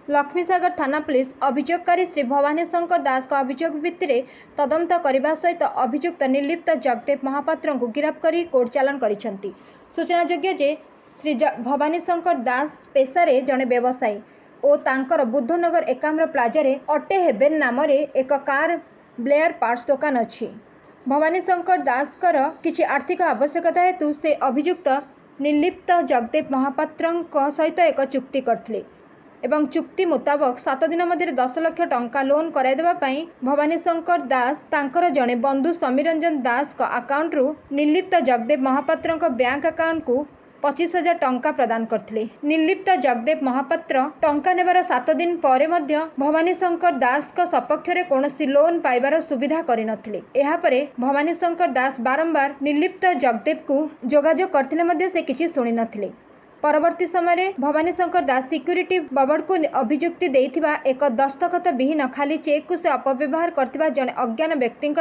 लक्ष्मीसागर थाना पुलिस अभियोगकारी श्री भवानी शंकर दास का अभियोग भित्तिरे तदंत करने सहित अभियुक्त निर्लिप्त जगदेव महापात्र को गिरफ्त कर कोर्ट चालान करिसेंती। सूचनायोग्य जे श्री भवानी शंकर दास पेशारे जड़े व्यवसायी और तांकर बुद्धनगर एकाम्र प्लाजारे अटे हेवेन नाम एक कार ब्लेयर पार्ट्स दुकान अच्छी। भवानी शंकर दास किछि आर्थिक आवश्यकता हेतु से अभियुक्त निर्लिप्त जगदेव महापात्र सहित एक चुक्ति करथिले एवं चुक्ति मुताबक 7 दिन मध्य 10 लाख टंका लोन कराइदेवा भवानी शंकर दास तांकर जड़े बंधु समीर रंजन दास का अकाउंट रु निर्लिप्त जगदेव महापात्र बैंक अकाउंट को 25,000 टंका प्रदान करथिले। निर्लिप्त जगदेव महापात्र टंका नेबार 7 दिन परे मध्य भवानी शंकर दास का सपक्ष रे कोनोसी लोन पाइबार सुविधा करिनथिले। एहा परे भवानी शंकर दास बारंबार निर्लिप्त जगदेव को जोगाजोग करथिले मध्य से किछि सुनि नथिले। परवर्ती समय भवानी शंकर दास सिक्यूरीटी बाबड को अभियुक्ति देइथिबा एक दस्तखत विहीन खाली चेक को से अपव्यवहार करथिबा जने अज्ञान व्यक्ति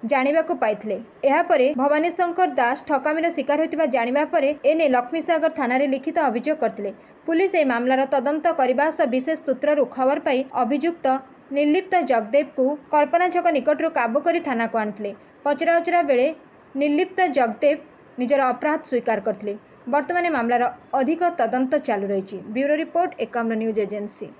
जानिबा को पाइथिले। एहा परे भवानी शंकर दास ठकामीर शिकार होइतिबा जानिबा परे एने लक्ष्मीसागर थाना रे लिखित अभियोग करथिले। पुलिस ए मामलार तदंत करबा सह विशेष सूत्ररु खबर पाई अभियुक्त निर्लिप्त जगदेव को कल्पना छक निकटरू काबू करी थाना को आनिथिले। पचराउचरा बेले निर्लिप्त जगदेव निजर अपराध स्वीकार करथिले। वर्तमान मामलार अधिक तदंत चालू रही। Bureau report Ekamra news agency.